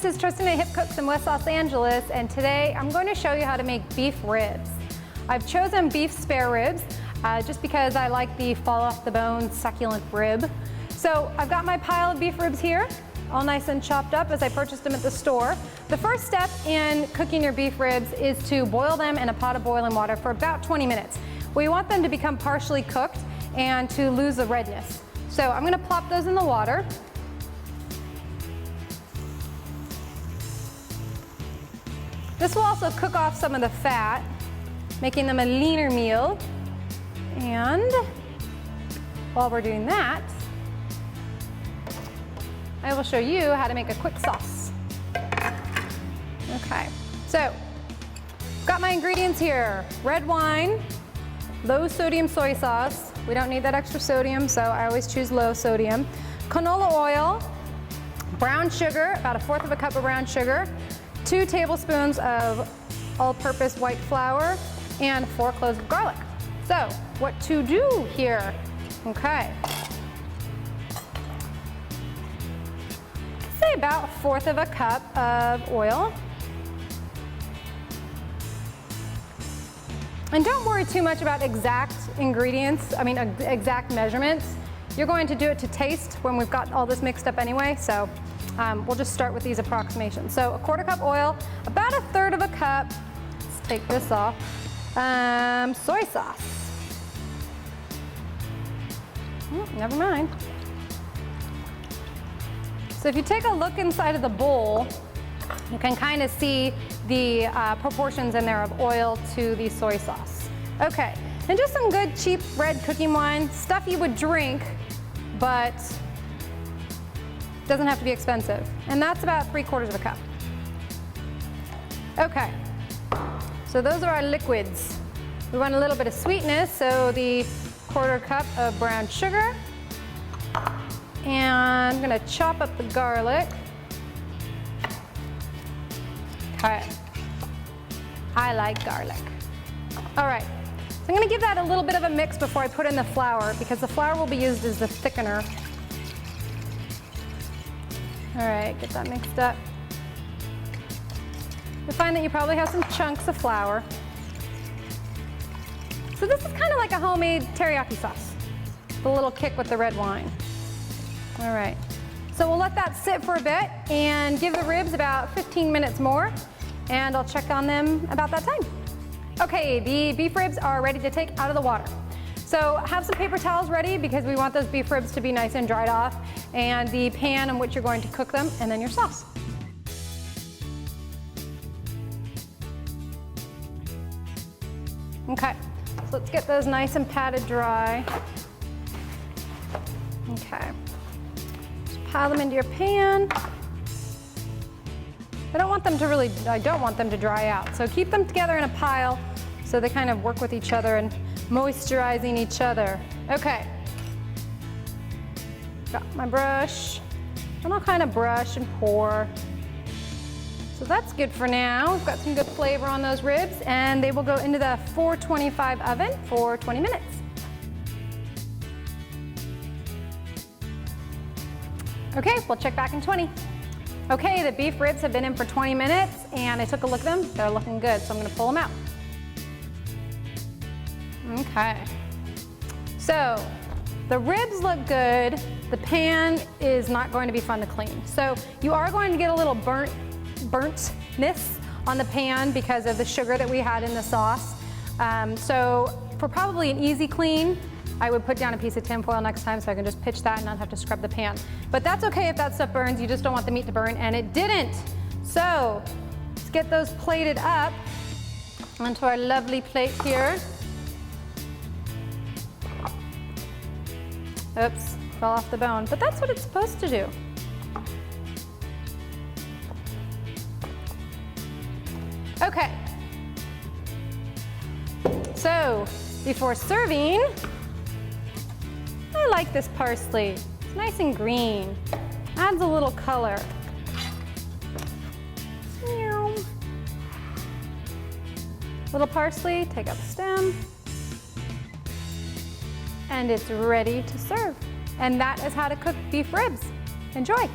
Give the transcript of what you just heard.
this is Tristan at Hip Cooks in West Los Angeles, and today I'm going to show you how to make beef ribs. I've chosen beef spare ribs just because I like the fall off the bone succulent rib. So I've got my pile of beef ribs here, all nice and chopped up as I purchased them at the store. The first step in cooking your beef ribs is to boil them in a pot of boiling water for about 20 minutes. We want them to become partially cooked and to lose the redness. So I'm going to plop those in the water. This will also cook off some of the fat, making them a leaner meal. And while we're doing that, I will show you how to make a quick sauce. Okay, so got my ingredients here. Red wine, low sodium soy sauce. We don't need that extra sodium, so I always choose low sodium. Canola oil, brown sugar, about 1/4 cup of brown sugar, 2 tablespoons of all-purpose white flour, and 4 cloves of garlic. So, what to do here? Okay. Say about 1/4 cup of oil. And don't worry too much about exact ingredients, exact measurements. You're going to do it to taste when we've got all this mixed up anyway, so we'll just start with these approximations. So 1/4 cup oil, about 1/3 cup, let's take this off, soy sauce. Never mind. So if you take a look inside of the bowl, you can kind of see the proportions in there of oil to the soy sauce. Okay, and just some good cheap red cooking wine, stuff you would drink, but doesn't have to be expensive. And that's about 3/4 cup. Okay, so those are our liquids. We want a little bit of sweetness, so the 1/4 cup of brown sugar. And I'm gonna chop up the garlic. Okay, I like garlic. All right, so I'm gonna give that a little bit of a mix before I put in the flour, because the flour will be used as the thickener. All right, get that mixed up. You'll find that you probably have some chunks of flour. So this is kind of like a homemade teriyaki sauce, the little kick with the red wine. All right, so we'll let that sit for a bit and give the ribs about 15 minutes more, and I'll check on them about that time. Okay, the beef ribs are ready to take out of the water. So have some paper towels ready because we want those beef ribs to be nice and dried off, and the pan in which you're going to cook them, and then your sauce. Okay, so let's get those nice and patted dry. Okay, just pile them into your pan. I don't want them to dry out, so keep them together in a pile so they kind of work with each other and moisturizing each other. Okay, got my brush, and I'll kind of brush and pour. So that's good for now. We've got some good flavor on those ribs, and they will go into the 425 oven for 20 minutes. Okay, we'll check back in 20. Okay, the beef ribs have been in for 20 minutes, and I took a look at them. They're looking good, so I'm gonna pull them out. Okay, so the ribs look good. The pan is not going to be fun to clean. So you are going to get a little burntness on the pan because of the sugar that we had in the sauce. So for probably an easy clean, I would put down a piece of tin foil next time so I can just pitch that and not have to scrub the pan. But that's okay if that stuff burns, you just don't want the meat to burn, and it didn't. So let's get those plated up onto our lovely plate here. Oops, fell off the bone, but that's what it's supposed to do. Okay, so before serving, I like this parsley. It's nice and green, adds a little color. Meow. Little parsley, take out the stem. And it's ready to serve. And that is how to cook beef ribs. Enjoy.